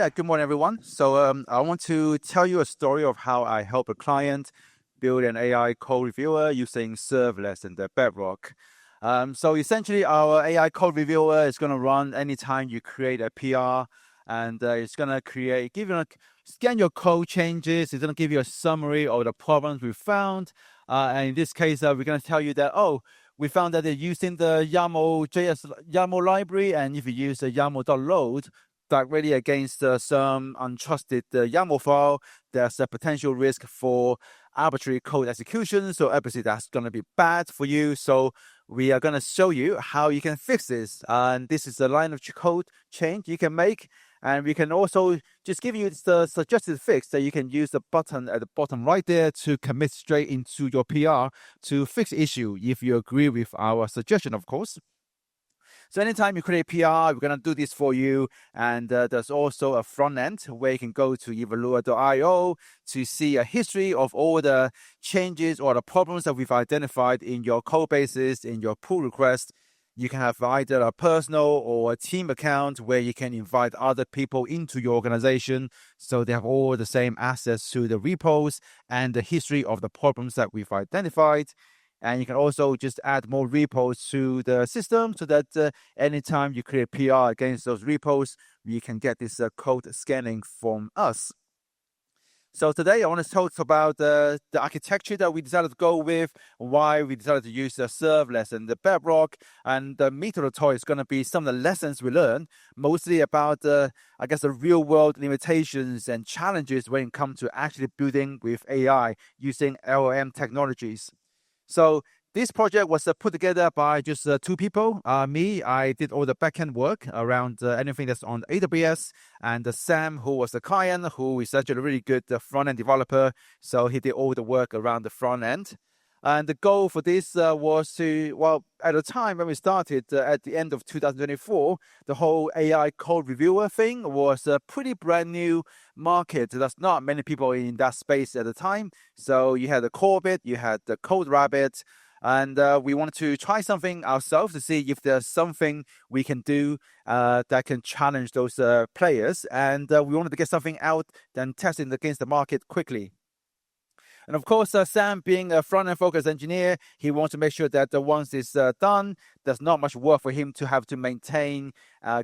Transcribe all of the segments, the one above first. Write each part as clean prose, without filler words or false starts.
Good morning, everyone. So I want to tell you a story of how I help a client build an AI code reviewer using Serverless and Bedrock. So essentially, our AI code reviewer is going to run anytime you create a PR, and it's going to scan your code changes. It's going to give you a summary of the problems we found. And in this case, we're going to tell you that, we found that they're using the YAML library, and if you use the YAML.load, directly against some untrusted YAML file, there's a potential risk for arbitrary code execution. So obviously that's going to be bad for you. So we are going to show you how you can fix this. And this is a line of code change you can make. And we can also just give you the suggested fix that you can use the button at the bottom right there to commit straight into your PR to fix the issue if you agree with our suggestion, of course. So anytime you create PR, we're going to do this for you. And there's also a front end where you can go to evalua.io to see a history of all the changes or the problems that we've identified in your code bases, in your pull request. You can have either a personal or a team account where you can invite other people into your organization so they have all the same access to the repos and the history of the problems that we've identified. And you can also just add more repos to the system so that anytime you create PR against those repos, you can get this code scanning from us. So today I want to talk about the architecture that we decided to go with, why we decided to use the Serverless and the Bedrock, and the meat of the toy is going to be some of the lessons we learned, mostly about the real-world limitations and challenges when it comes to actually building with AI using LLM technologies. So this project was put together by just two people. Me, I did all the backend work around anything that's on AWS, and Sam, who was the client, who is actually a really good front-end developer. So he did all the work around the front end. And the goal for this was to, at the time when we started at the end of 2024, the whole AI code reviewer thing was a pretty brand new market. There's not many people in that space at the time. So you had the Corbett, you had the Code Rabbit, and we wanted to try something ourselves to see if there's something we can do that can challenge those players. And we wanted to get something out and test it against the market quickly. And of course, Sam, being a front-end focused engineer, he wants to make sure that once it's done, there's not much work for him to have to maintain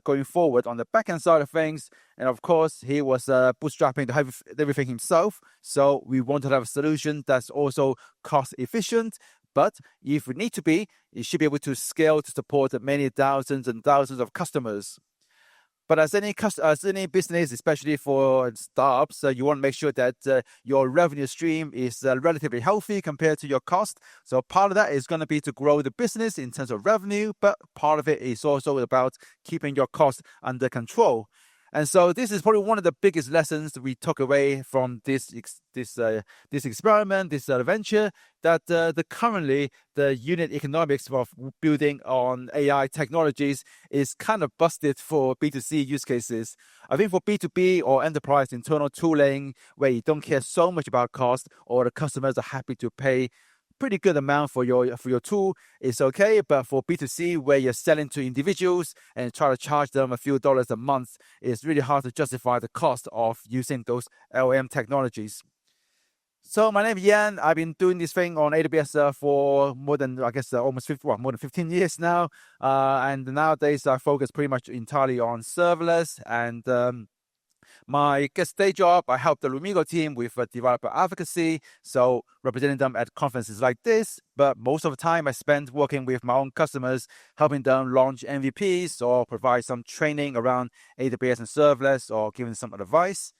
going forward on the back-end side of things. And of course, he was bootstrapping everything himself. So we wanted to have a solution that's also cost-efficient. But if we need to be, it should be able to scale to support many thousands and thousands of customers. But as any business, especially for startups, you want to make sure that your revenue stream is relatively healthy compared to your cost. So part of that is going to be to grow the business in terms of revenue, but part of it is also about keeping your costs under control. And so this is probably one of the biggest lessons we took away from this experiment, this adventure, that currently the unit economics of building on AI technologies is kind of busted for B2C use cases. I think for B2B or enterprise internal tooling, where you don't care so much about cost, or the customers are happy to pay pretty good amount for your tool, it's okay. But for B2C, where you're selling to individuals and try to charge them a few dollars a month, it's really hard to justify the cost of using those LLM technologies. So my name is Yan. I've been doing this thing on AWS for more than 15 years now. And nowadays I focus pretty much entirely on serverless. And my day job, I help the Lumigo team with developer advocacy, so representing them at conferences like this. But most of the time I spend working with my own customers, helping them launch MVPs or provide some training around AWS and serverless, or giving some advice.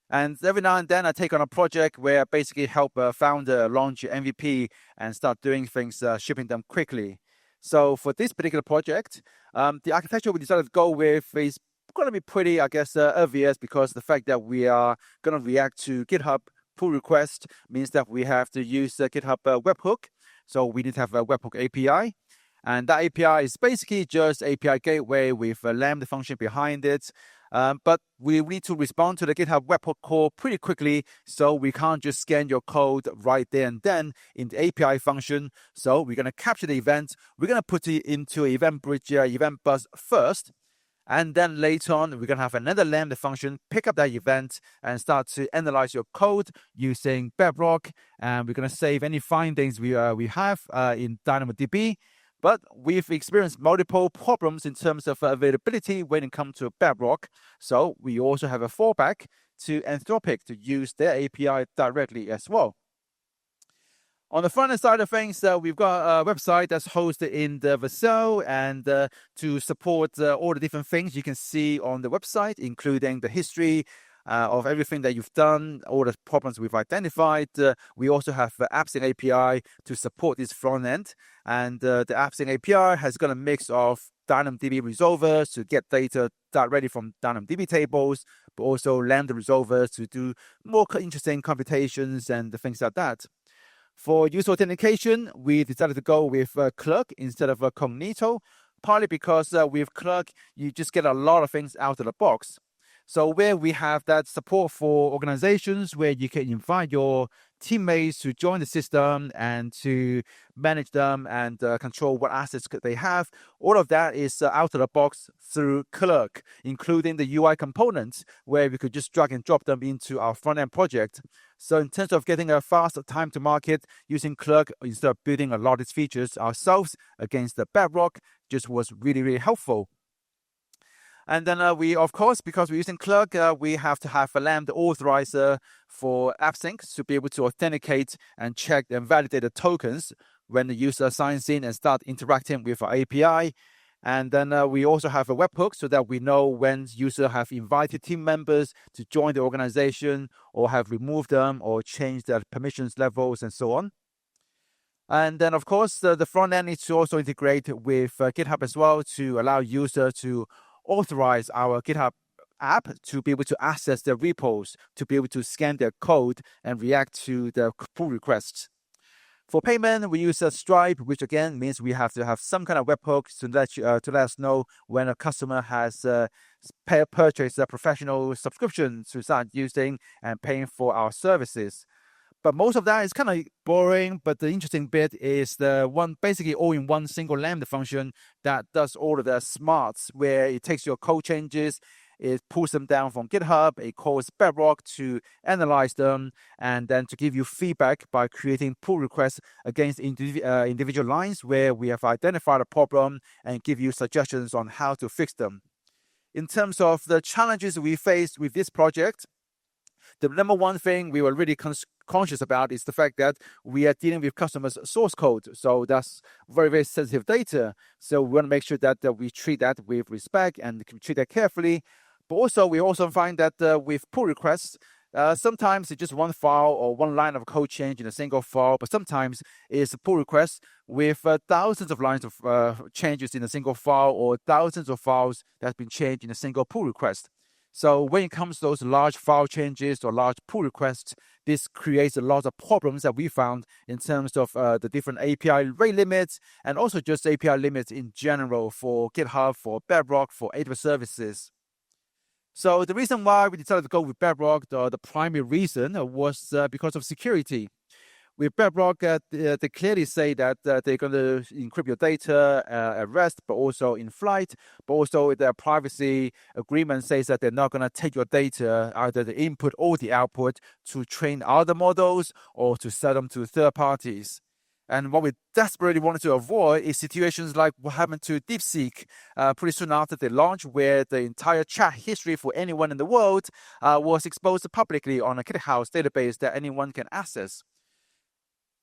And every now and then I take on a project where I basically help a founder launch an MVP and start doing things, shipping them quickly. So for this particular project, the architecture we decided to go with is going to be pretty, obvious, because the fact that we are going to react to GitHub pull request means that we have to use GitHub webhook. So we need to have a webhook API. And that API is basically just API gateway with a Lambda function behind it. But we need to respond to the GitHub webhook call pretty quickly, so we can't just scan your code right there and then in the API function. So we're going to capture the event. We're going to put it into Event Bridge, Event Bus first. And then later on, we're going to have another Lambda function pick up that event and start to analyze your code using Bedrock. And we're going to save any findings we have in DynamoDB. But we've experienced multiple problems in terms of availability when it comes to Bedrock. So we also have a fallback to Anthropic to use their API directly as well. On the front end side of things, we've got a website that's hosted in the Vercel, and to support all the different things you can see on the website, including the history of everything that you've done, all the problems we've identified. We also have the AppSync API to support this front end, and the AppSync API has got a mix of DynamoDB resolvers to get data directly from DynamoDB tables, but also Lambda resolvers to do more interesting computations and things like that. For user authentication, we decided to go with Clerk instead of Cognito, partly because with Clerk, you just get a lot of things out of the box. So where we have that support for organizations where you can invite your teammates to join the system and to manage them and control what assets they have, all of that is out of the box through Clerk, including the UI components where we could just drag and drop them into our front-end project. So in terms of getting a faster time to market using Clerk instead of building a lot of these features ourselves against the Bedrock just was really, really helpful. And then we, of course, because we're using Clerk, we have to have a Lambda authorizer for AppSync to be able to authenticate and check and validate the tokens when the user signs in and start interacting with our API. And then we also have a webhook so that we know when users have invited team members to join the organization or have removed them or changed their permissions levels and so on. And then, of course, the front end needs to also integrate with GitHub as well to allow users to authorize our GitHub app to be able to access their repos, to be able to scan their code and react to the pull requests. For payment, we use Stripe, which again means we have to have some kind of webhook to let us know when a customer has purchased a professional subscription to start using and paying for our services. But most of that is kind of boring. But the interesting bit is the one basically all in one single Lambda function that does all of the smarts, where it takes your code changes, it pulls them down from GitHub, it calls Bedrock to analyze them, and then to give you feedback by creating pull requests against individual lines where we have identified a problem and give you suggestions on how to fix them. In terms of the challenges we faced with this project, the number one thing we were really conscious about is the fact that we are dealing with customers' source code. So that's very, very sensitive data. So we want to make sure that we treat that with respect and treat that carefully. But also, we also find that with pull requests, sometimes it's just one file or one line of code change in a single file, but sometimes it's a pull request with thousands of lines of changes in a single file or thousands of files that have been changed in a single pull request. So when it comes to those large file changes or large pull requests, this creates a lot of problems that we found in terms of the different API rate limits and also just API limits in general for GitHub, for Bedrock, for AWS services. So the reason why we decided to go with Bedrock, the primary reason was because of security. With Bedrock, they clearly say that they're going to encrypt your data at rest, but also in flight. But also their privacy agreement says that they're not going to take your data, either the input or the output, to train other models or to sell them to third parties. And what we desperately wanted to avoid is situations like what happened to DeepSeek pretty soon after they launched, where the entire chat history for anyone in the world was exposed publicly on a ClickHouse database that anyone can access.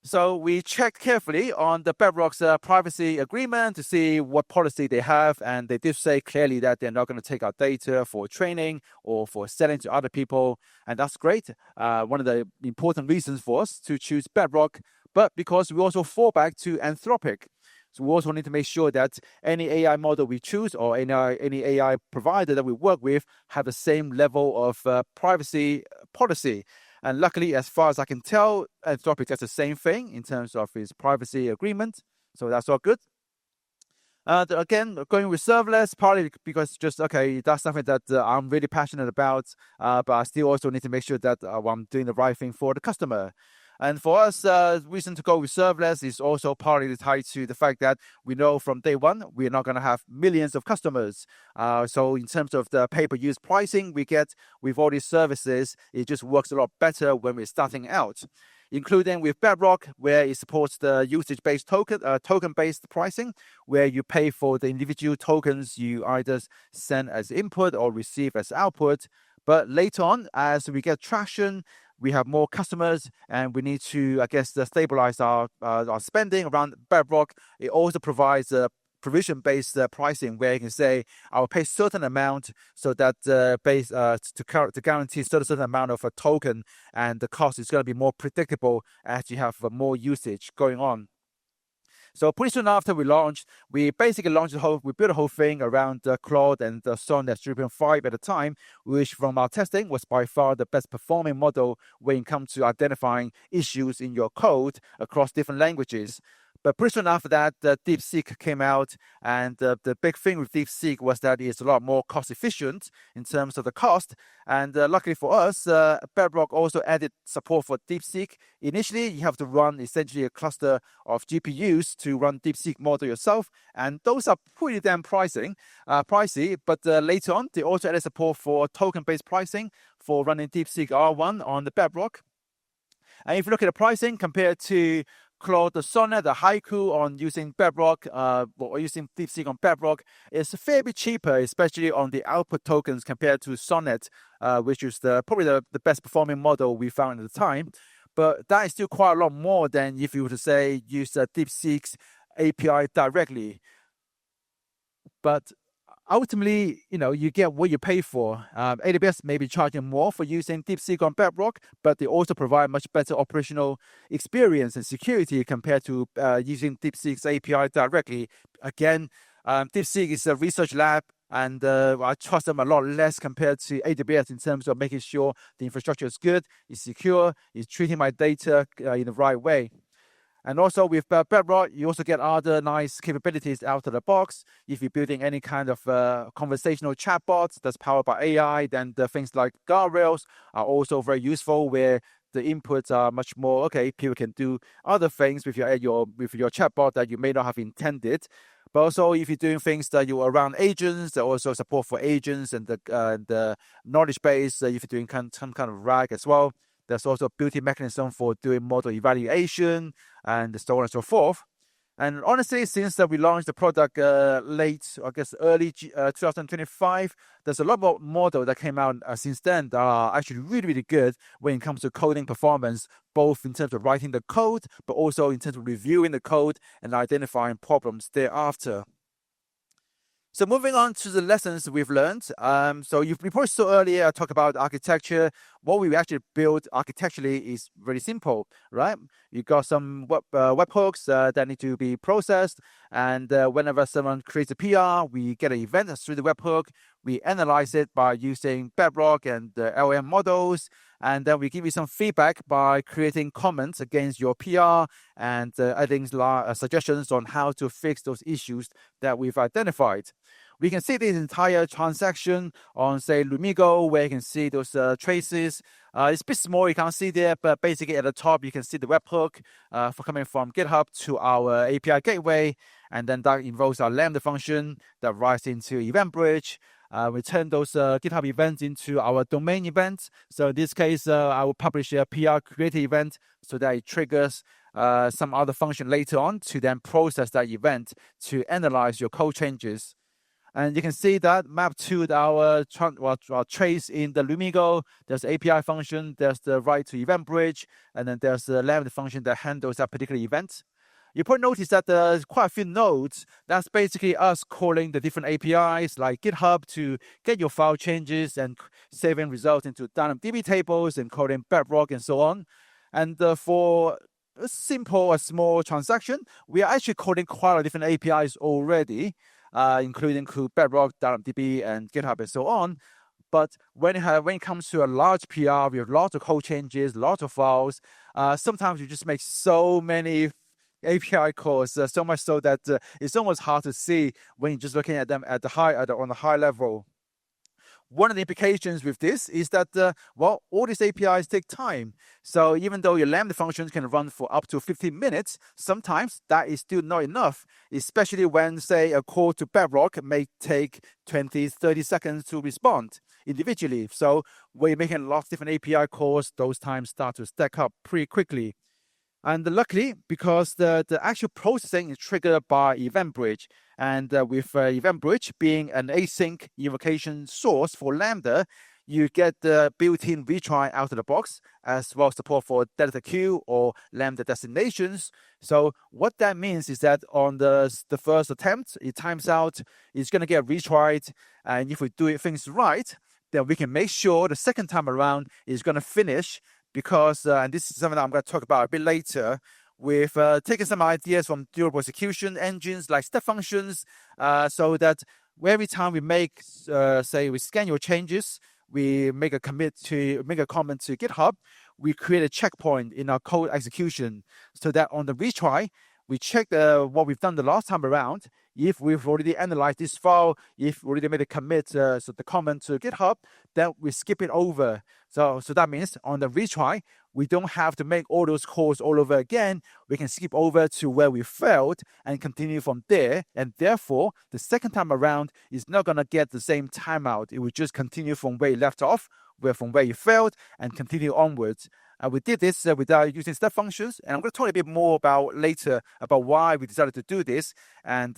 So we checked carefully on the Bedrock's privacy agreement to see what policy they have, and they did say clearly that they're not going to take our data for training or for selling to other people, and that's great. One of the important reasons for us to choose Bedrock, but because we also fall back to Anthropic. So we also need to make sure that any AI model we choose or any AI provider that we work with have the same level of privacy policy. And luckily, as far as I can tell, Anthropic does the same thing in terms of its privacy agreement. So that's all good. Again, going with serverless, partly because that's something that I'm really passionate about, but I still also need to make sure that I'm doing the right thing for the customer. And for us, reason to go with serverless is also partly tied to the fact that we know from day one we're not going to have millions of customers. So in terms of the pay-per-use pricing we get with all these services, it just works a lot better when we're starting out. Including with Bedrock, where it supports the usage-based token-based pricing, where you pay for the individual tokens you either send as input or receive as output. But later on, as we get traction, we have more customers, and we need to, I guess, stabilize our spending around Bedrock. It also provides provision-based pricing, where you can say I'll pay certain amount so that to guarantee certain amount of a token, and the cost is going to be more predictable as you have more usage going on. So pretty soon after we launched, we basically built the whole thing around Claude and the Sonnet 3.5 at the time, which from our testing was by far the best performing model when it comes to identifying issues in your code across different languages. But pretty soon after that, DeepSeek came out, and the big thing with DeepSeek was that it's a lot more cost efficient in terms of the cost. And luckily for us, Bedrock also added support for DeepSeek. Initially, you have to run essentially a cluster of GPUs to run DeepSeek model yourself, and those are pretty damn pricey. But later on, they also added support for token-based pricing for running DeepSeek R1 on the Bedrock. And if you look at the pricing compared to Claude, the Sonnet, the Haiku on using Bedrock, or using DeepSeek on Bedrock, is fairly bit cheaper, especially on the output tokens compared to Sonnet, which is probably the best performing model we found at the time. But that is still quite a lot more than if you were to say use DeepSeek's API directly. But ultimately, you get what you pay for. AWS may be charging more for using DeepSeek on Bedrock, but they also provide much better operational experience and security compared to using DeepSeek's API directly. Again, DeepSeek is a research lab, and I trust them a lot less compared to AWS in terms of making sure the infrastructure is good, is secure, is treating my data in the right way. And also with Bedrock, you also get other nice capabilities out of the box. If you're building any kind of conversational chatbots that's powered by AI, then the things like guardrails are also very useful, where the inputs are much more, okay, people can do other things with your chatbot that you may not have intended. But also, if you're doing things that you're around agents, there also support for agents and the knowledge base. If you're doing some kind of RAG as well, there's also a built-in mechanism for doing model evaluation and so on and so forth. And honestly, since we launched the product early 2025, there's a lot more model that came out since then that are actually really, really good when it comes to coding performance, both in terms of writing the code, but also in terms of reviewing the code and identifying problems thereafter. So moving on to the lessons we've learned. So we probably saw earlier, I talked about architecture. What we actually built architecturally is very simple, right? You got some webhooks that need to be processed. And whenever someone creates a PR, we get an event through the webhook. We analyze it by using Bedrock and the LLM models. And then we give you some feedback by creating comments against your PR and adding suggestions on how to fix those issues that we've identified. We can see this entire transaction on, say, Lumigo, where you can see those traces. It's a bit small, you can't see there, but basically at the top, you can see the webhook for coming from GitHub to our API gateway. And then that involves our Lambda function that writes into EventBridge. We turn those GitHub events into our domain events. So in this case, I will publish a PR created event so that it triggers some other function later on to then process that event to analyze your code changes. And you can see that mapped to our trace in the Lumigo. There's the API function, there's the write to EventBridge, and then there's the Lambda function that handles that particular event. You probably notice that there's quite a few nodes. That's basically us calling the different APIs like GitHub to get your file changes and saving results into DynamoDB tables and calling Bedrock and so on. And for a small transaction, we are actually calling quite a lot of different APIs already, including Bedrock, DynamoDB, and GitHub and so on. But when it comes to a large PR with lots of code changes, lots of files, sometimes you just make so many API calls, so much so that it's almost hard to see when you're just looking at them on the high level. One of the implications with this is that, well, all these APIs take time. So even though your Lambda functions can run for up to 15 minutes, sometimes that is still not enough, especially when, say, a call to Bedrock may take 20, 30 seconds to respond individually. So when you're making lots of different API calls, those times start to stack up pretty quickly. And luckily, because the actual processing is triggered by EventBridge, and with EventBridge being an async invocation source for Lambda, you get the built-in retry out of the box, as well as support for delta Q or Lambda destinations. So what that means is that on the first attempt, it times out, it's going to get retried, and if we do things right, then we can make sure the second time around is going to finish. Because, and this is something that I'm going to talk about a bit later, we've taken some ideas from durable execution engines like step functions, so that every time we make, say, we scan your changes, we make a comment to GitHub, we create a checkpoint in our code execution, so that on the retry, we check what we've done the last time around. If we've already analyzed this file, if we already made a commit, so the comment to GitHub, then we skip it over. So that means on the retry, we don't have to make all those calls all over again. We can skip over to where we failed and continue from there. And therefore, the second time around is not going to get the same timeout. It will just continue from where you left off, from where you failed, and continue onwards. We did this without using step functions, and I'm going to talk a bit more about later about why we decided to do this, and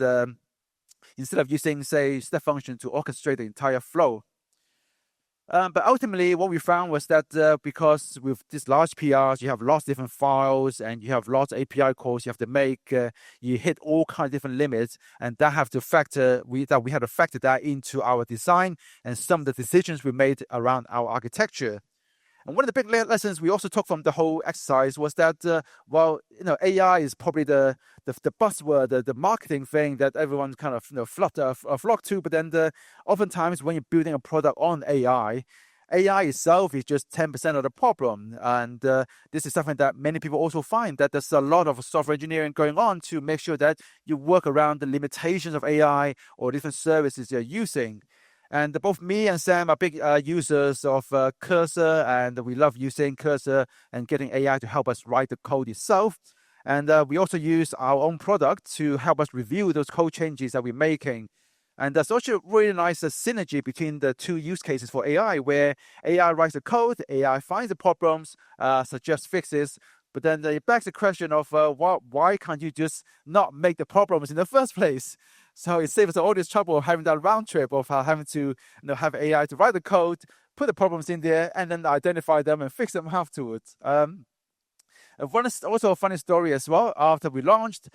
instead of using, say, step function to orchestrate the entire flow. But ultimately, what we found was that because with these large PRs, you have lots of different files and you have lots of API calls you have to make, you hit all kinds of different limits, and that have to factor we had to factor that into our design and some of the decisions we made around our architecture. And one of the big lessons we also took from the whole exercise was that, AI is probably the buzzword, the marketing thing that everyone kind of flock to. But then oftentimes when you're building a product on AI itself is just 10% of the problem. And this is something that many people also find, that there's a lot of software engineering going on to make sure that you work around the limitations of AI or different services you're using. And both me and Sam are big users of Cursor, and we love using Cursor and getting AI to help us write the code itself. And we also use our own product to help us review those code changes that we're making. And there's also really nice synergy between the two use cases for AI, where AI writes the code, AI finds the problems, suggests fixes. But then it begs the question of why can't you just not make the problems in the first place? So it saves us all this trouble of having that round trip of having to have AI to write the code, put the problems in there, and then identify them and fix them afterwards. Also a funny story as well. After we launched,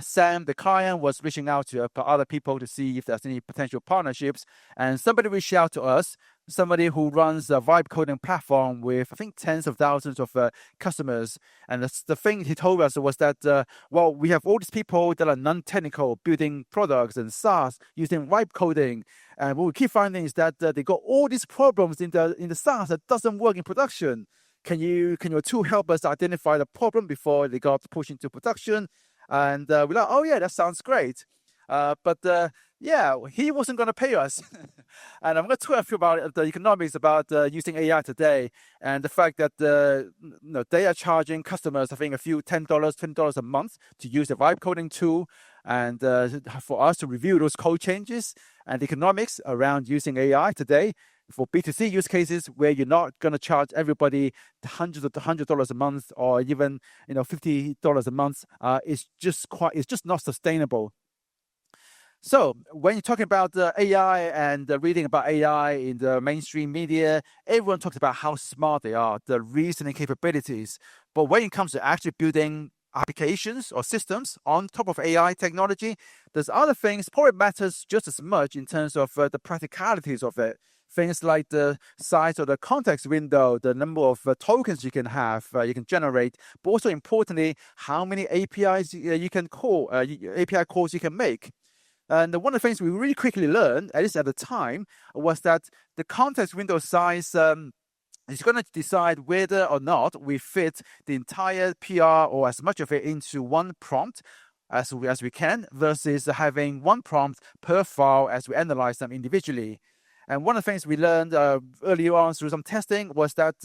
Sam, the client, was reaching out to other people to see if there's any potential partnerships. And somebody reached out to us, somebody who runs a vibe coding platform with, I think, tens of thousands of customers. And the thing he told us was that, we have all these people that are non-technical, building products and SaaS using vibe coding. And what we keep finding is that they got all these problems in the SaaS that doesn't work in production. Can your tool help us identify the problem before they got pushed into production? And we're like, oh yeah, that sounds great. But he wasn't going to pay us. And I'm going to talk a few about the economics about using AI today, and the fact that they are charging customers, I think, a few $10 a month to use the vibe coding tool, and for us to review those code changes and the economics around using AI today. For B2C use cases where you're not going to charge everybody $100 a month or even $50 a month, it's just not sustainable. So when you're talking about AI and reading about AI in the mainstream media, everyone talks about how smart they are, the reasoning capabilities. But when it comes to actually building applications or systems on top of AI technology, there's other things probably matters just as much in terms of the practicalities of it. Things like the size of the context window, the number of tokens you can have, you can generate, but also importantly, how many APIs you can call, API calls you can make. And one of the things we really quickly learned, at least at the time, was that the context window size is going to decide whether or not we fit the entire PR or as much of it into one prompt as we can, versus having one prompt per file as we analyze them individually. And one of the things we learned early on through some testing was that,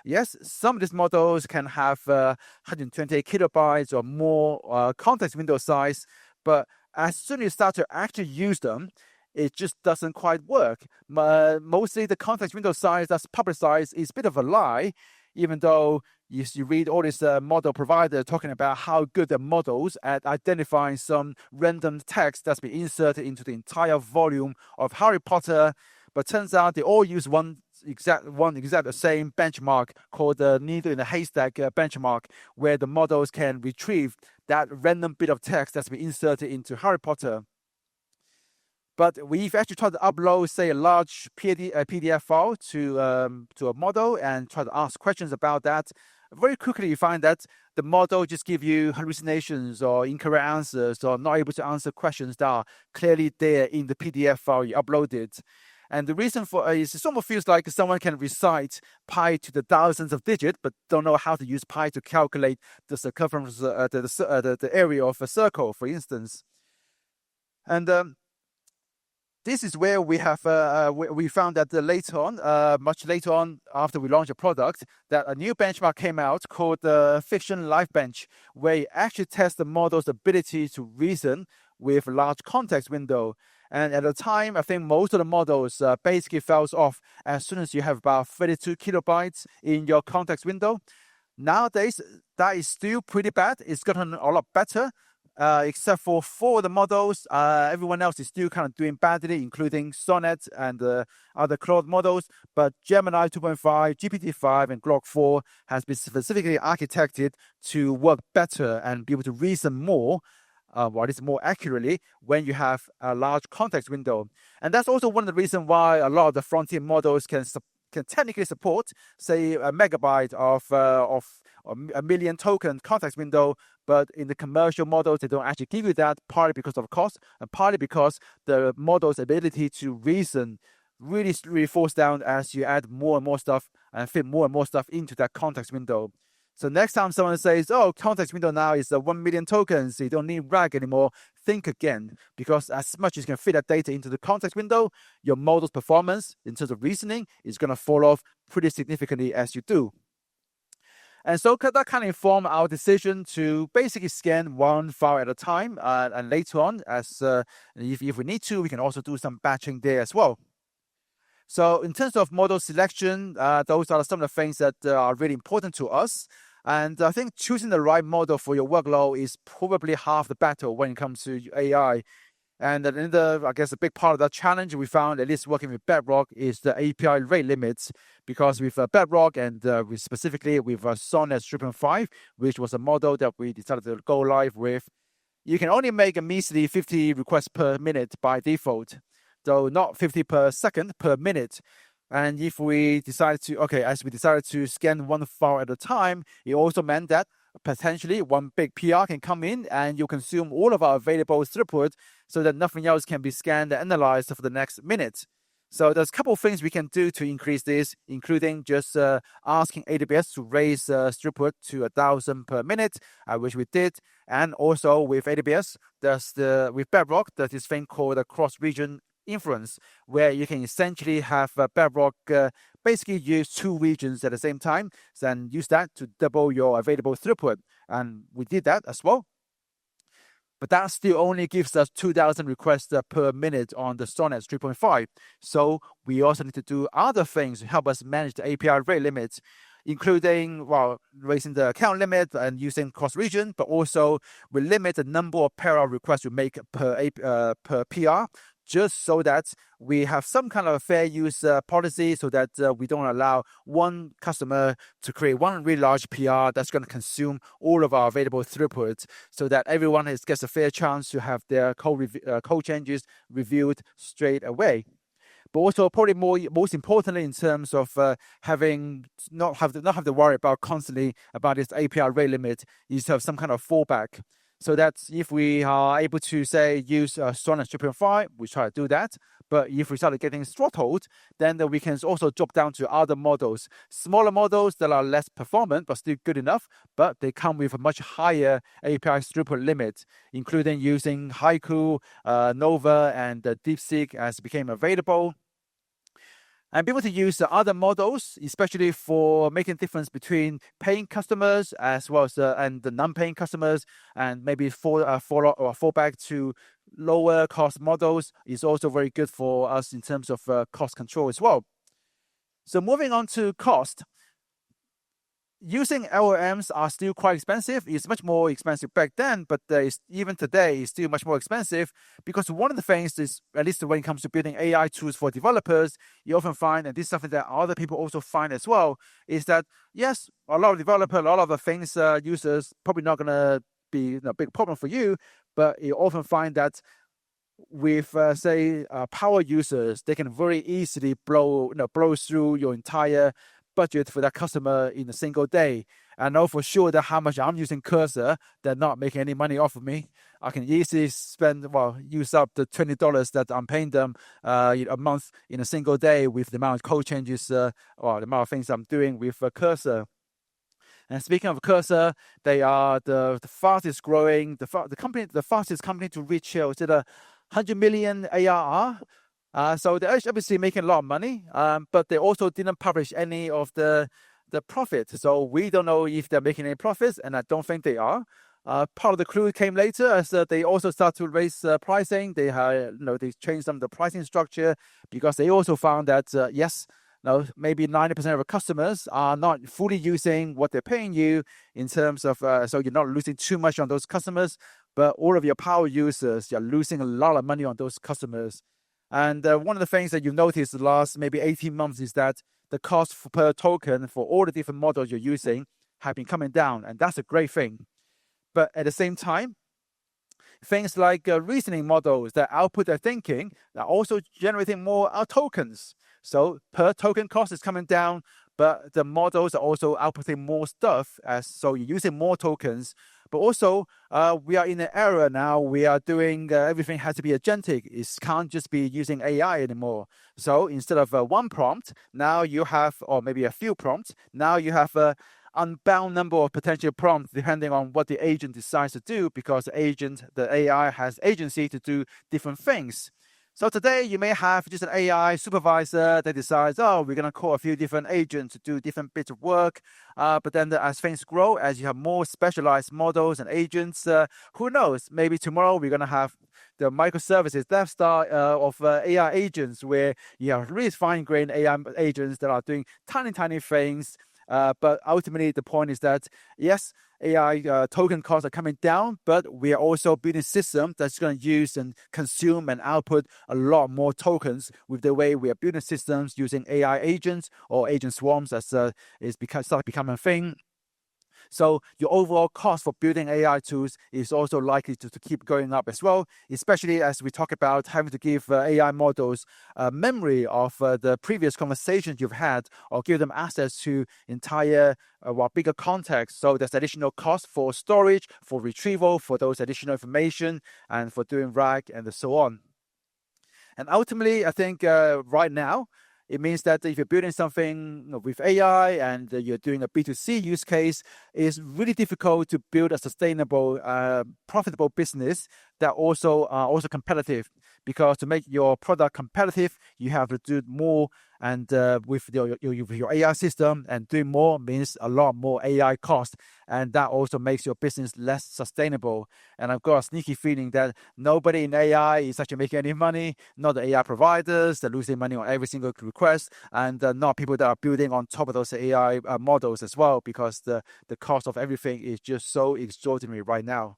yes, some of these models can have 128 kilobytes or more context window size, but as soon as you start to actually use them, it just doesn't quite work. Mostly the context window size that's publicized is a bit of a lie, even though you read all this model provider talking about how good the models at identifying some random text that's been inserted into the entire volume of Harry Potter. But turns out they all use one exact the same benchmark called the needle in the haystack benchmark, where the models can retrieve that random bit of text that's been inserted into Harry Potter. But we've actually tried to upload, say, a large PDF file to a model and try to ask questions about that. Very quickly, you find that the model just gives you hallucinations or incorrect answers or not able to answer questions that are clearly there in the PDF file you uploaded. And the reason for is it almost feels like someone can recite pi to the thousands of digits, but don't know how to use pi to calculate the circumference, the area of a circle, for instance. And this is where we have we found that later on, much later on after we launched a product, that a new benchmark came out called the Fiction Life Bench, where you actually test the model's ability to reason with large context window. And at the time, I think most of the models basically falls off as soon as you have about 32 kilobytes in your context window. Nowadays, that is still pretty bad. It's gotten a lot better. Except for 4 of the models, everyone else is still kind of doing badly, including Sonnet and other Claude models. But Gemini 2.5, GPT-5, and Grok 4 has been specifically architected to work better and be able to reason more, or at least more accurately, when you have a large context window. And that's also one of the reasons why a lot of the frontier models can technically support, say, a megabyte of a million token context window, but in the commercial models, they don't actually give you that, partly because of cost, and partly because the model's ability to reason really falls down as you add more and more stuff and fit more and more stuff into that context window. So next time someone says, oh, context window now is 1 million tokens, so you don't need RAG anymore, think again, because as much as you can fit that data into the context window, your model's performance in terms of reasoning is going to fall off pretty significantly as you do. And so that kind of informed our decision to basically scan one file at a time, and later on, as if we need to, we can also do some batching there as well. So in terms of model selection, those are some of the things that are really important to us. And I think choosing the right model for your workload is probably half the battle when it comes to AI. And I guess a big part of that challenge we found, at least working with Bedrock, is the API rate limits. Because with Bedrock and specifically with Sonnet 3.5, which was a model that we decided to go live with, you can only make a measly 50 requests per minute by default, though not 50 per second, per minute. And if we decided to scan one file at a time, it also meant that potentially one big PR can come in and you consume all of our available throughput so that nothing else can be scanned and analyzed for the next minute. So there's a couple of things we can do to increase this, including just asking AWS to raise throughput to 1,000 per minute, which we did. And also with AWS, with Bedrock, there's this thing called a cross-region inference, where you can essentially have Bedrock basically use 2 regions at the same time, and use that to double your available throughput. And we did that as well. But that still only gives us 2,000 requests per minute on the Sonnet 3.5. So we also need to do other things to help us manage the API rate limits, including, raising the account limit and using cross-region, but also we limit the number of parallel requests we make per PR, just so that we have some kind of fair use policy, so that we don't allow one customer to create one really large PR that's going to consume all of our available throughput, so that everyone gets a fair chance to have their code changes reviewed straight away. But also, probably most importantly, in terms of not have to worry about constantly about this API rate limit, is to have some kind of fallback. So that if we are able to, say, use Sonnet 3.5, we try to do that. But if we start getting throttled, then we can also drop down to other models. Smaller models that are less performant, but still good enough, but they come with a much higher API throughput limit, including using Haiku, Nova, and DeepSeek as became available. and be able to use the other models, especially for making difference between paying customers as well as and the non-paying customers, and maybe fall back to lower cost models is also very good for us in terms of cost control as well. So moving on to cost. Using LLMs are still quite expensive. It's much more expensive back then, but even today, it's still much more expensive because one of the things is, at least when it comes to building AI tools for developers, you often find, and this is something that other people also find as well, is that, yes, a lot of developers, a lot of the things users probably not going to be a big problem for you, but you often find that with say power users, they can very easily blow through your entire budget for that customer in a single day. I know for sure that how much I'm using Cursor, they're not making any money off of me. I can easily use up the $20 that I'm paying them a month in a single day with the amount of code changes or the amount of things I'm doing with Cursor. And speaking of Cursor, they are the fastest growing, the fastest company to reach 100 million ARR. So they're obviously making a lot of money, but they also didn't publish any of the profit. So we don't know if they're making any profits, and I don't think they are. Part of the clue came later as they also start to raise pricing. They changed some of the pricing structure because they also found that maybe 90% of the customers are not fully using what they're paying you in terms of so you're not losing too much on those customers, but all of your power users, you're losing a lot of money on those customers. And one of the things that you noticed the last maybe 18 months is that the cost per token for all the different models you're using have been coming down, and that's a great thing. But at the same time, things like reasoning models that output their thinking are also generating more tokens. So per token cost is coming down, but the models are also outputting more stuff, so you're using more tokens. But also, we are in an era now, we are doing, everything has to be agentic. It can't just be using AI anymore. So instead of one prompt, now you have, or maybe a few prompts, now you have a unbound number of potential prompts depending on what the agent decides to do, because the AI has agency to do different things. So today you may have just an AI supervisor that decides, we're going to call a few different agents to do different bits of work. But then as things grow, as you have more specialized models and agents, who knows? Maybe tomorrow we're going to have the microservices Death Star of AI agents, where you have really fine-grained AI agents that are doing tiny, tiny things. But ultimately, the point is that, yes, AI token costs are coming down, but we are also building systems that's going to use and consume and output a lot more tokens with the way we are building systems using AI agents or agent swarms as start becoming a thing. So your overall cost for building AI tools is also likely to keep going up as well, especially as we talk about having to give AI models memory of the previous conversations you've had, or give them access to entire bigger context. So there's additional cost for storage, for retrieval, for those additional information, and for doing RAG and so on. And ultimately, I think right now, it means that if you're building something with AI and you're doing a B2C use case, it's really difficult to build a sustainable, profitable business that also competitive. Because to make your product competitive, you have to do more, and with your AI system, and doing more means a lot more AI cost, and that also makes your business less sustainable. And I've got a sneaky feeling that nobody in AI is actually making any money, not the AI providers, they're losing money on every single request, and not people that are building on top of those AI models as well, because the cost of everything is just so extraordinary right now.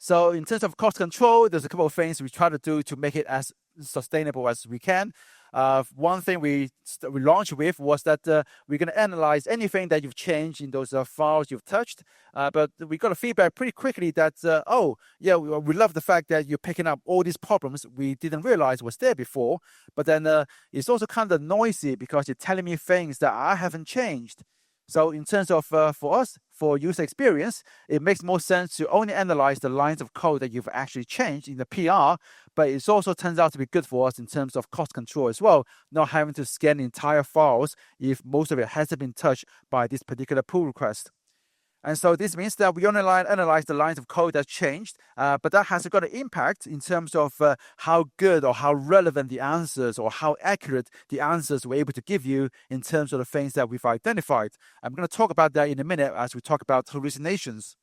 So in terms of cost control, there's a couple of things we try to do to make it as sustainable as we can. One thing we launched with was that we're going to analyze anything that you've changed in those files you've touched. But we got a feedback pretty quickly that, we love the fact that you're picking up all these problems we didn't realize was there before. But then it's also kind of noisy because you're telling me things that I haven't changed. So in terms of, for us, for user experience, it makes more sense to only analyze the lines of code that you've actually changed in the PR, but it also turns out to be good for us in terms of cost control as well, not having to scan entire files if most of it hasn't been touched by this particular pull request. And so this means that we only analyze the lines of code that's changed, but that has got an impact in terms of how good or how relevant the answers or how accurate the answers we're able to give you in terms of the things that we've identified. I'm going to talk about that in a minute as we talk about hallucinations.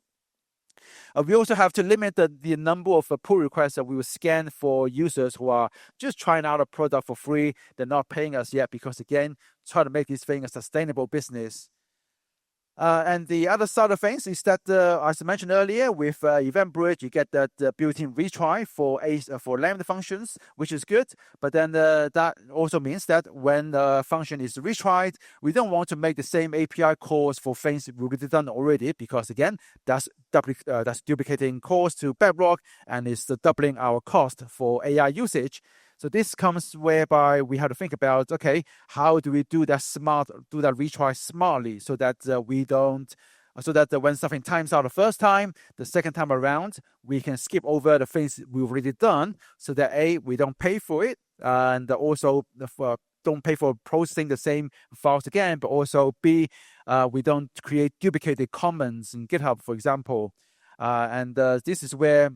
We also have to limit the number of pull requests that we will scan for users who are just trying out a product for free. They're not paying us yet because, again, try to make this thing a sustainable business. And the other side of things is that, as I mentioned earlier, with EventBridge, you get that built-in retry for Lambda functions, which is good. But then that also means that when the function is retried, we don't want to make the same API calls for things we've already done already, because again, that's duplicating calls to Bedrock and it's doubling our cost for AI usage. So this comes whereby we have to think about, okay, how do we do that retry smartly so that when something times out the first time, the second time around, we can skip over the things we've already done so that A, we don't pay for it, and also don't pay for processing the same files again, but also B, we don't create duplicated comments in GitHub, for example. And this is where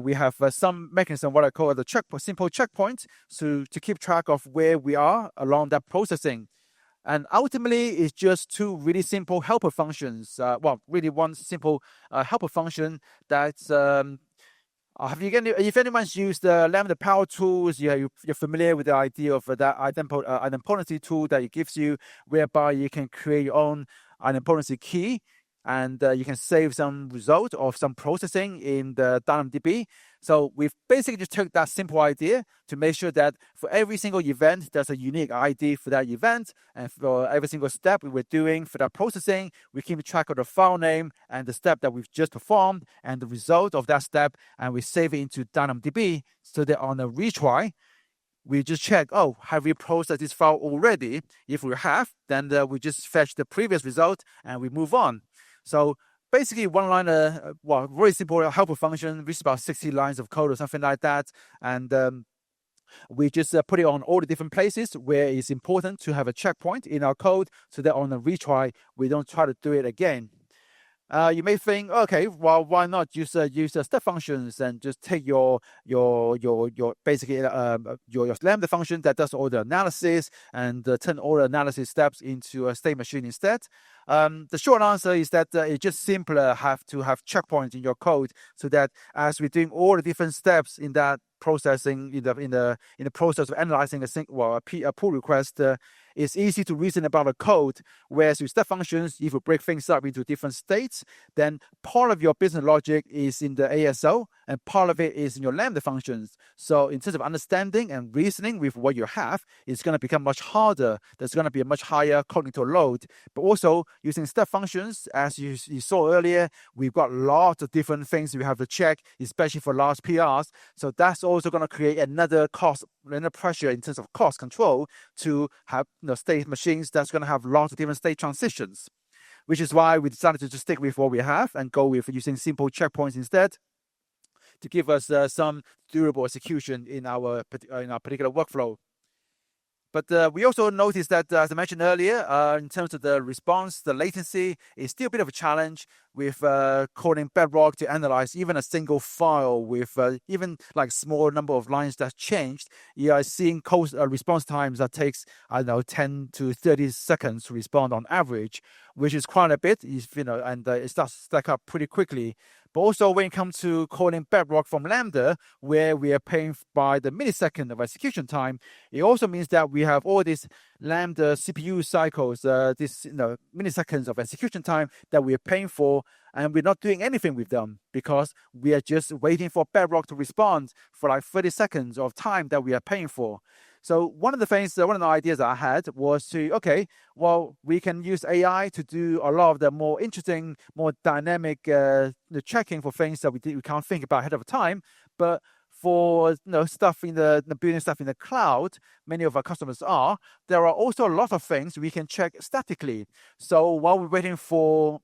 we have some mechanism, what I call the simple checkpoint, to keep track of where we are along that processing. And ultimately, it's just two really simple helper functions. Really one simple helper function that's if anyone's used the Lambda Power tools, you're familiar with the idea of that idempotency tool that it gives you, whereby you can create your own idempotency key, and you can save some result of some processing in the DynamoDB. So we've basically just took that simple idea to make sure that for every single event, there's a unique ID for that event. And for every single step we were doing for that processing, we keep track of the file name and the step that we've just performed and the result of that step, and we save it into DynamoDB so that on a retry, we just check, have we processed this file already? If we have, then we just fetch the previous result and we move on. So basically one-liner, very simple helper function, which is about 60 lines of code or something like that. And we just put it on all the different places where it's important to have a checkpoint in our code so that on a retry, we don't try to do it again. You may think, okay, well, why not use step functions and just take your basically your Lambda function that does all the analysis and turn all the analysis steps into a state machine instead. The short answer is that it's just simpler to have checkpoints in your code so that as we're doing all the different steps in that processing in the process of analyzing a pull request, it's easy to reason about the code. Whereas with step functions, if you break things up into different states, then part of your business logic is in the ASO and part of it is in your Lambda functions. So in terms of understanding and reasoning with what you have, it's going to become much harder. There's going to be a much higher cognitive load. But also using step functions, as you saw earlier, we've got lots of different things we have to check, especially for large PRs. So that's also going to create another pressure in terms of cost control to have state machines that's going to have lots of different state transitions, which is why we decided to just stick with what we have and go with using simple checkpoints instead to give us some durable execution in our particular workflow. But we also noticed that, as I mentioned earlier, in terms of the response, the latency is still a bit of a challenge with calling Bedrock to analyze even a single file with even like small number of lines that's changed. You are seeing response times that takes, 10 to 30 seconds to respond on average, which is quite a bit, and it starts to stack up pretty quickly. But also when it comes to calling Bedrock from Lambda, where we are paying by the millisecond of execution time, it also means that we have all these Lambda CPU cycles, milliseconds of execution time that we are paying for, and we're not doing anything with them because we are just waiting for Bedrock to respond for like 30 seconds of time that we are paying for. So one of the ideas I had was we can use AI to do a lot of the more interesting, more dynamic checking for things that we can't think about ahead of time. But for stuff in the building stuff in the cloud, many of our customers there are also a lot of things we can check statically. So while we're waiting for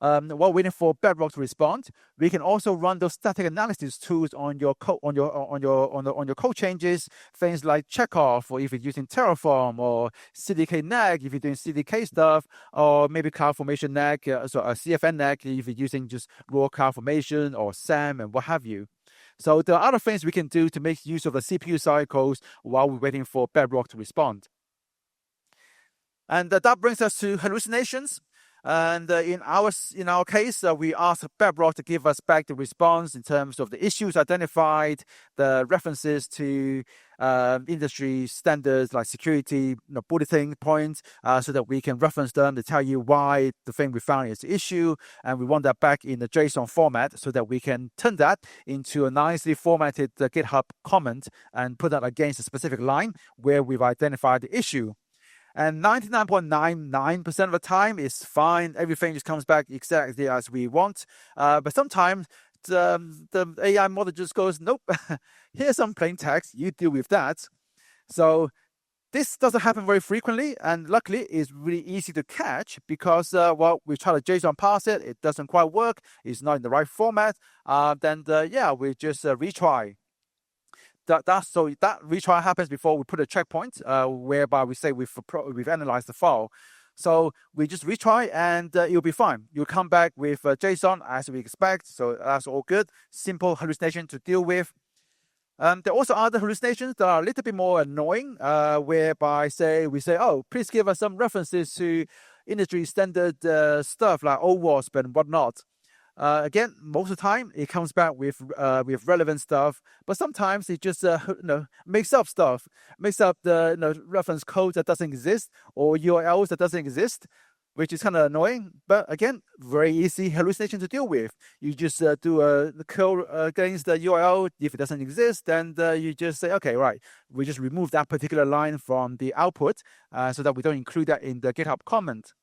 while waiting for Bedrock to respond, we can also run those static analysis tools on your code, on your code changes, things like checkoff, or if you're using Terraform, or CDK nag if you're doing CDK stuff, or maybe CloudFormation nag, CFN nag if you're using just raw CloudFormation or SAM and what have you. So there are other things we can do to make use of the CPU cycles while we're waiting for Bedrock to respond. And that brings us to hallucinations. And in our case, we asked Bedrock to give us back the response in terms of the issues identified, the references to industry standards like security, bulletin points, so that we can reference them to tell you why the thing we found is the issue. And we want that back in the JSON format so that we can turn that into a nicely formatted GitHub comment and put that against a specific line where we've identified the issue. And 99.99% of the time is fine. Everything just comes back exactly as we want. But sometimes the AI model just goes, nope, here's some plain text. You deal with that. So this doesn't happen very frequently. And luckily, it's really easy to catch because, we try to JSON parse it. It doesn't quite work. It's not in the right format. Then we just retry. That retry happens before we put a checkpoint, whereby we say we've analyzed the file. So we just retry and it'll be fine. You'll come back with JSON as we expect. So that's all good. Simple hallucination to deal with. There are also other hallucinations that are a little bit more annoying, whereby we say, oh, please give us some references to industry standard stuff like OWASP and whatnot. Again, most of the time it comes back with relevant stuff, but sometimes it just makes up stuff, makes up the reference code that doesn't exist or URLs that doesn't exist, which is kind of annoying. But again, very easy hallucination to deal with. You just do the curl against the URL. If it doesn't exist, then you just say, okay, right, we just remove that particular line from the output so that we don't include that in the GitHub comment.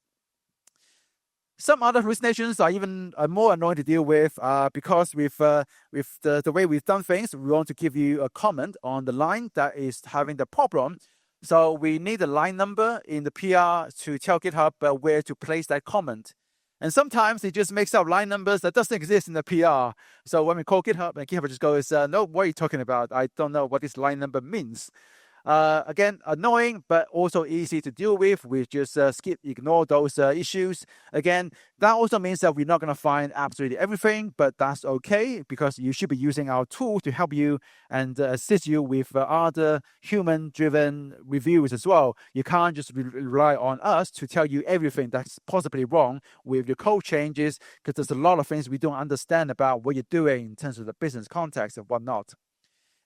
Some other hallucinations are even more annoying to deal with because with the way we've done things, we want to give you a comment on the line that is having the problem. So we need a line number in the PR to tell GitHub where to place that comment. And sometimes it just makes up line numbers that doesn't exist in the PR. So when we call GitHub, and GitHub just goes, no, what are you talking about? I don't know what this line number means. Again, annoying, but also easy to deal with. We just ignore those issues. Again, that also means that we're not going to find absolutely everything, but that's okay because you should be using our tool to help you and assist you with other human-driven reviews as well. You can't just rely on us to tell you everything that's possibly wrong with your code changes because there's a lot of things we don't understand about what you're doing in terms of the business context and whatnot.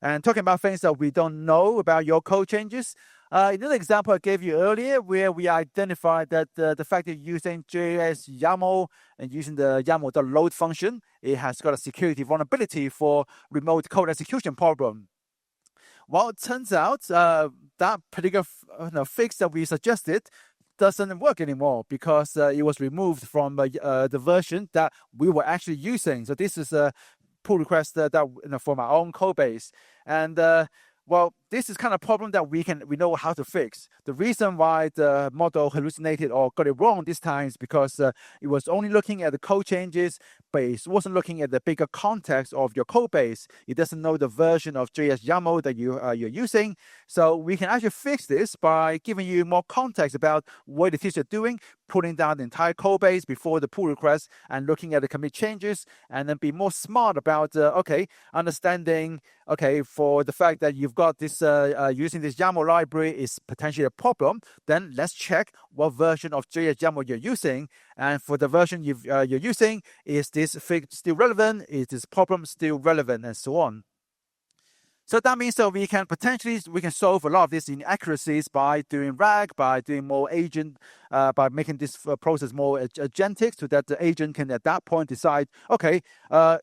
And talking about things that we don't know about your code changes, another example I gave you earlier where we identified that the fact that using JS YAML and using the YAML.load function, it has got a security vulnerability for remote code execution problem. Well, it turns out that particular fix that we suggested doesn't work anymore because it was removed from the version that we were actually using. So this is a pull request from our own code base. And this is kind of problem that we know how to fix. The reason why the model hallucinated or got it wrong this time is because it was only looking at the code changes, but it wasn't looking at the bigger context of your code base. It doesn't know the version of JS YAML that you're using. So we can actually fix this by giving you more context about what it is you're doing, putting down the entire code base before the pull request and looking at the commit changes, and then be more smart about understanding for the fact that you've got this using this YAML library is potentially a problem. Then let's check what version of JS YAML you're using, and for the version you're using, is this fix still relevant? Is this problem still relevant, and so on. So that means that we can solve a lot of these inaccuracies by doing RAG, by doing more agent, by making this process more agentic so that the agent can at that point decide, okay,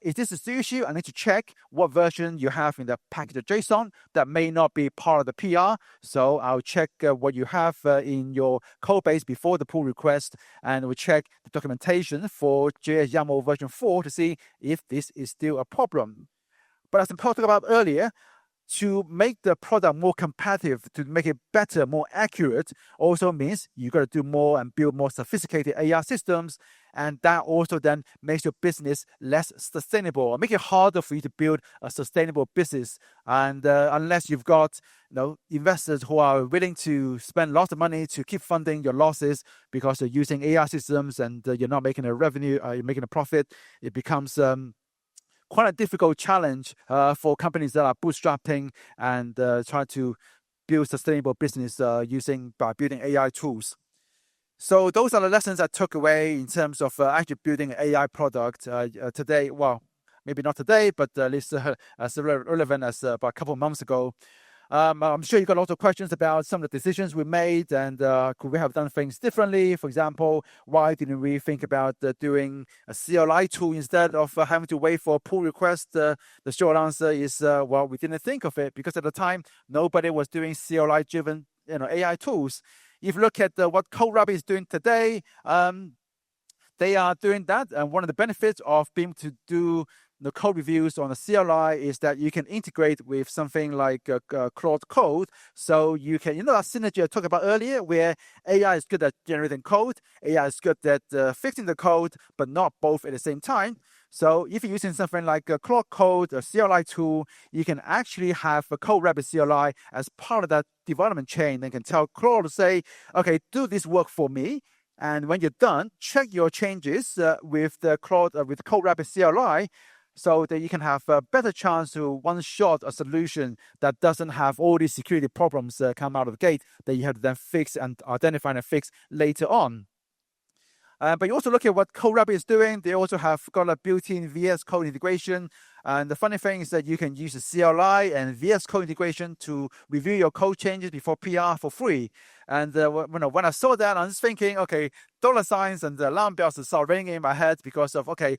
is this the issue? I need to check what version you have in the package.json that may not be part of the PR. So I'll check what you have in your code base before the pull request, and we'll check the documentation for JS YAML version 4 to see if this is still a problem. But as I talked about earlier, to make the product more competitive, to make it better, more accurate, also means you got to do more and build more sophisticated AI systems. And that also then makes your business less sustainable, or make it harder for you to build a sustainable business. And unless you've got investors who are willing to spend lots of money to keep funding your losses because you're using AI systems and you're not making a revenue, you're making a profit, it becomes quite a difficult challenge for companies that are bootstrapping and trying to build sustainable business by building AI tools. So those are the lessons I took away in terms of actually building an AI product today. Well, maybe not today, but at least as relevant as about a couple of months ago. I'm sure you got a lot of questions about some of the decisions we made and could we have done things differently? For example, why didn't we think about doing a CLI tool instead of having to wait for a pull request? The short answer is, well, we didn't think of it because at the time, nobody was doing CLI-driven AI tools. If you look at what CodeRabbit is doing today, they are doing that. And one of the benefits of being able to do the code reviews on a CLI is that you can integrate with something like Claude Code. So you can, that synergy I talked about earlier, where AI is good at generating code, AI is good at fixing the code, but not both at the same time. So if you're using something like Claude Code, a CLI tool, you can actually have a CodeRabbit CLI as part of that development chain. Then can tell Claude to say, okay, do this work for me. And when you're done, check your changes with the CodeRabbit CLI, so that you can have a better chance to one-shot a solution that doesn't have all these security problems come out of the gate that you have to then fix and identify and fix later on. But you also look at what CodeRabbit is doing. They also have got a built-in VS Code integration. And the funny thing is that you can use the CLI and VS Code integration to review your code changes before PR for free. And when I saw that, I was thinking, okay, dollar signs and the alarm bells start ringing in my head because of, okay,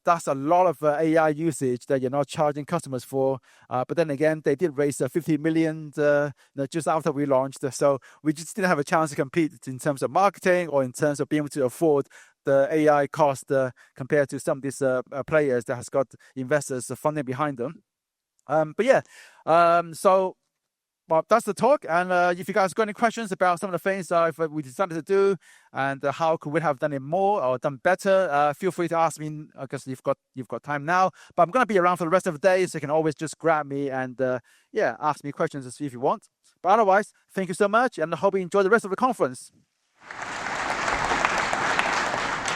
that's a lot of AI usage that you're not charging customers for. But then again, they did raise 50 million just after we launched. So we just didn't have a chance to compete in terms of marketing or in terms of being able to afford the AI cost compared to some of these players that has got investors funding behind them. Well, that's the talk. And if you guys got any questions about some of the things we decided to do and how could we have done it more or done better, feel free to ask me because you've got time now. But I'm going to be around for the rest of the day, so you can always just grab me and ask me questions if you want. But otherwise, thank you so much, and I hope you enjoy the rest of the conference.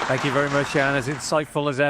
Thank you very much, Jan. As insightful as ever.